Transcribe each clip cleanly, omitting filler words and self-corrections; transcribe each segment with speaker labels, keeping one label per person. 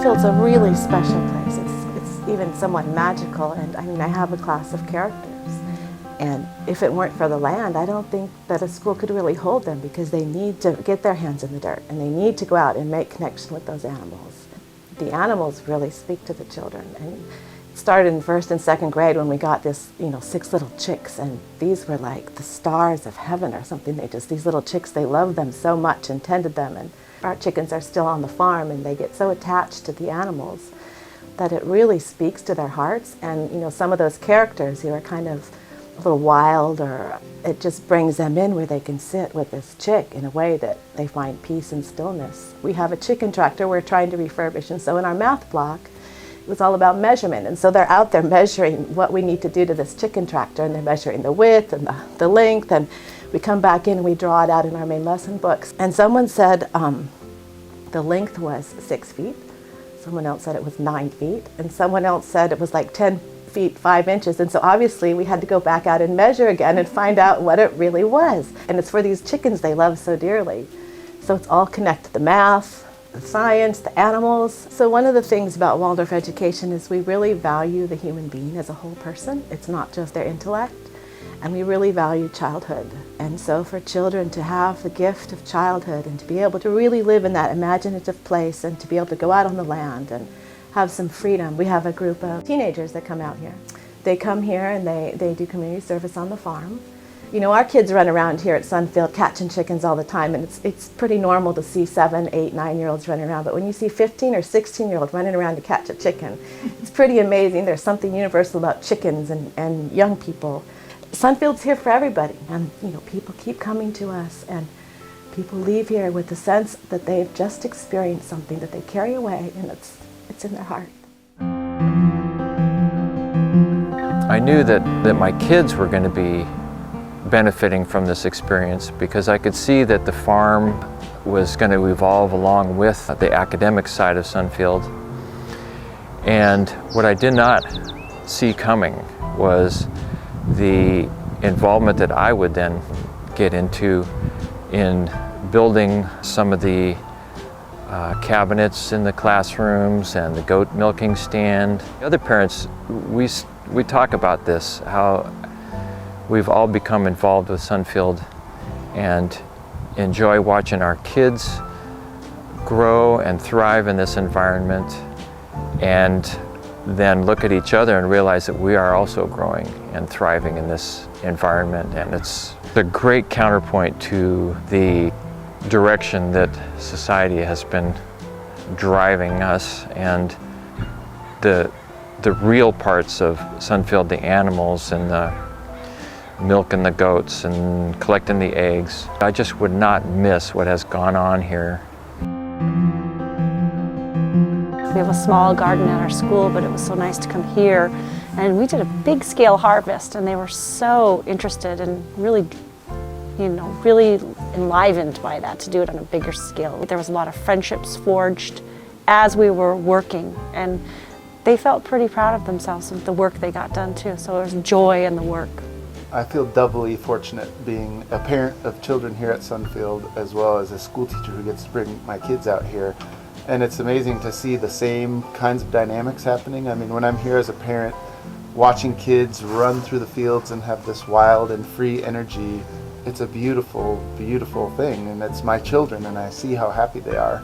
Speaker 1: Sunfield's a really special place. It's even somewhat magical, and I mean, I have a class of characters. And if it weren't for the land, I don't think that a school could really hold them, because they need to get their hands in the dirt and they need to go out and make connection with those animals. The animals really speak to the children. And it started in first and second grade when we got this, 6 little chicks, and these were like the stars of heaven or something. These little chicks, they loved them so much and tended them. And our chickens are still on the farm, and they get so attached to the animals that it really speaks to their hearts. And some of those characters who are kind of a little wild, or it just brings them in where they can sit with this chick in a way that they find peace and stillness. We have a chicken tractor we're trying to refurbish, and so in our math block, it was all about measurement. And so they're out there measuring what we need to do to this chicken tractor, and they're measuring the width and the length, and we come back in and we draw it out in our main lesson books. And someone said the length was 6 feet, someone else said it was 9 feet, and someone else said it was like 10 feet 5 inches. And so obviously we had to go back out and measure again and find out what it really was. And it's for these chickens they love so dearly. So it's all connected, the math, the science, the animals. So one of the things about Waldorf education is we really value the human being as a whole person. It's not just their intellect. And we really value childhood. And so for children to have the gift of childhood and to be able to really live in that imaginative place and to be able to go out on the land and have some freedom. We have a group of teenagers that come out here. They come here and they do community service on the farm. Our kids run around here at Sunfield catching chickens all the time, and it's pretty normal to see 7, 8, 9-year-olds running around. But when you see 15 or 16-year-olds running around to catch a chicken, it's pretty amazing. There's something universal about chickens and young people. Sunfield's here for everybody, and people keep coming to us, and people leave here with the sense that they've just experienced something that they carry away, and it's in their heart.
Speaker 2: I knew that my kids were going to be benefiting from this experience, because I could see that the farm was going to evolve along with the academic side of Sunfield. And what I did not see coming was the involvement that I would then get into in building some of the cabinets in the classrooms and the goat milking stand. The other parents, we talk about this, how we've all become involved with Sunfield and enjoy watching our kids grow and thrive in this environment, and then look at each other and realize that we are also growing and thriving in this environment. And it's a great counterpoint to the direction that society has been driving us, and the real parts of Sunfield, the animals and the milk and the goats and collecting the eggs. I just would not miss what has gone on here.
Speaker 3: We have a small garden at our school, but it was so nice to come here. And we did a big scale harvest, and they were so interested and really, really enlivened by that, to do it on a bigger scale. There was a lot of friendships forged as we were working, and they felt pretty proud of themselves with the work they got done too. So there was joy in the work.
Speaker 4: I feel doubly fortunate being a parent of children here at Sunfield, as well as a school teacher who gets to bring my kids out here. And it's amazing to see the same kinds of dynamics happening. I mean, when I'm here as a parent, watching kids run through the fields and have this wild and free energy, it's a beautiful, beautiful thing. And it's my children, and I see how happy they are.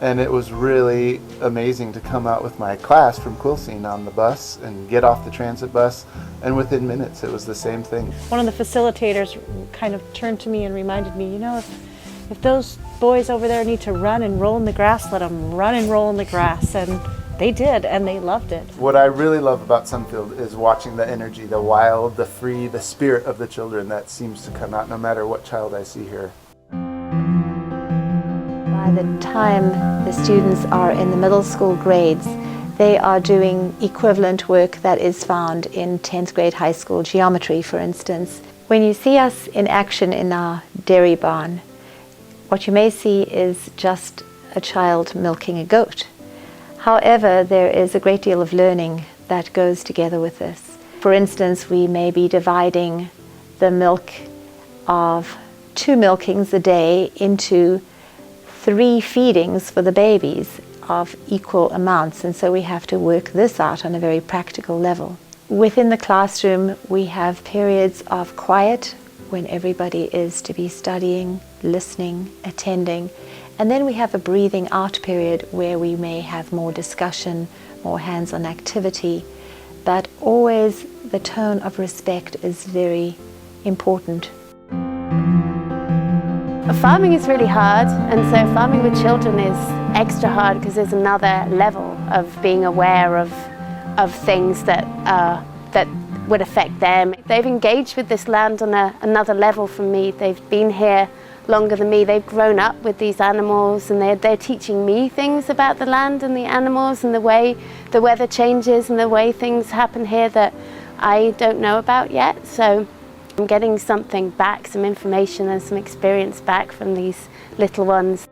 Speaker 4: And it was really amazing to come out with my class from Quilcene on the bus and get off the transit bus, and within minutes it was the same thing.
Speaker 3: One of the facilitators kind of turned to me and reminded me, if those boys over there need to run and roll in the grass, let them run and roll in the grass. And they did, and they loved it. What
Speaker 4: I really love about Sunfield is watching the energy, the wild, the free, the spirit of the children that seems to come out no matter what child I see here.
Speaker 5: By the time the students are in the middle school grades, they are doing equivalent work that is found in 10th grade high school geometry, for instance. When you see us in action in our dairy barn, what you may see is just a child milking a goat. However, there is a great deal of learning that goes together with this. For instance, we may be dividing the milk of 2 milkings a day into 3 feedings for the babies of equal amounts, and so we have to work this out on a very practical level. Within the classroom, we have periods of quiet when everybody is to be studying, listening, attending, and then we have a breathing out period where we may have more discussion, more hands-on activity, but always the tone of respect is very important.
Speaker 6: Farming is really hard, and so farming with children is extra hard because there's another level of being aware of things that would affect them. They've engaged with this land on another level from me. They've been here longer than me. They've grown up with these animals, and they're teaching me things about the land and the animals and the way the weather changes and the way things happen here that I don't know about yet. So I'm getting something back, some information and some experience back from these little ones.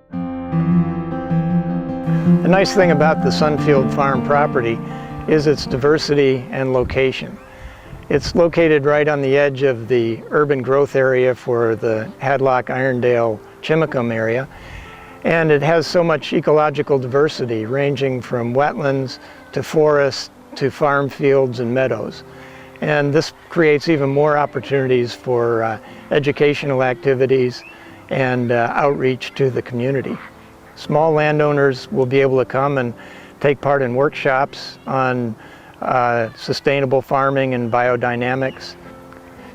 Speaker 7: The nice thing about the Sunfield farm property is its diversity and location. It's located right on the edge of the urban growth area for the Hadlock, Irondale, Chimacum area, and it has so much ecological diversity ranging from wetlands to forests to farm fields and meadows. And this creates even more opportunities for educational activities and outreach to the community. Small landowners will be able to come and take part in workshops on sustainable farming and biodynamics.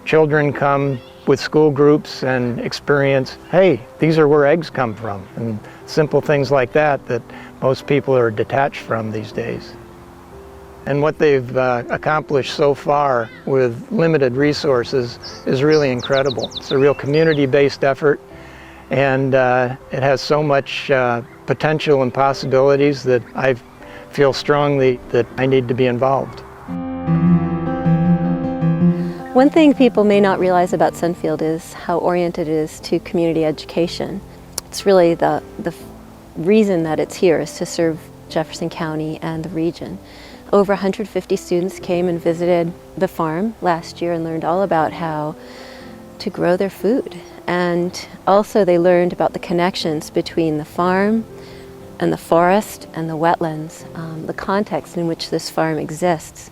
Speaker 7: Children come with school groups and experience, hey, these are where eggs come from, and simple things like that that most people are detached from these days. And what they've accomplished so far with limited resources is really incredible. It's a real community-based effort, and it has so much potential and possibilities that I feel strongly that I need to be involved.
Speaker 8: One thing people may not realize about Sunfield is how oriented it is to community education. It's really the reason that it's here is to serve Jefferson County and the region. Over 150 students came and visited the farm last year and learned all about how to grow their food. And also they learned about the connections between the farm and the forest and the wetlands, the context in which this farm exists.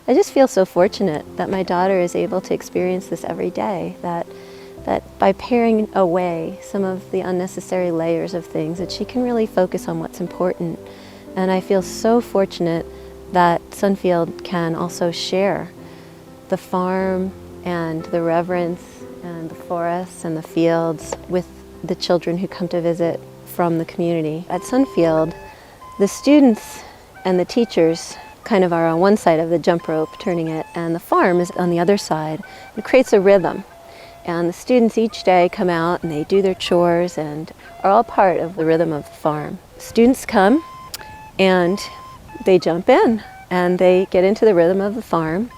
Speaker 8: I just feel so fortunate that my daughter is able to experience this every day, that by paring away some of the unnecessary layers of things, that she can really focus on what's important. And I feel so fortunate that Sunfield can also share the farm and the reverence and the forests and the fields with the children who come to visit from the community. At Sunfield, the students and the teachers kind of are on one side of the jump rope turning it, and the farm is on the other side. It creates a rhythm, and the students each day come out and they do their chores and are all part of the rhythm of the farm. Students come and they jump in and they get into the rhythm of the farm,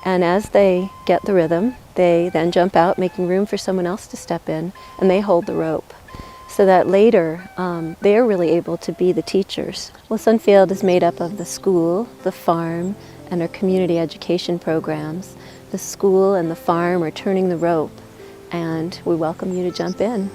Speaker 8: and as they get the rhythm, they then jump out, making room for someone else to step in, and they hold the rope. So that later they are really able to be the teachers. Well, Sunfield is made up of the school, the farm, and our community education programs. The school and the farm are turning the rope, and we welcome you to jump in.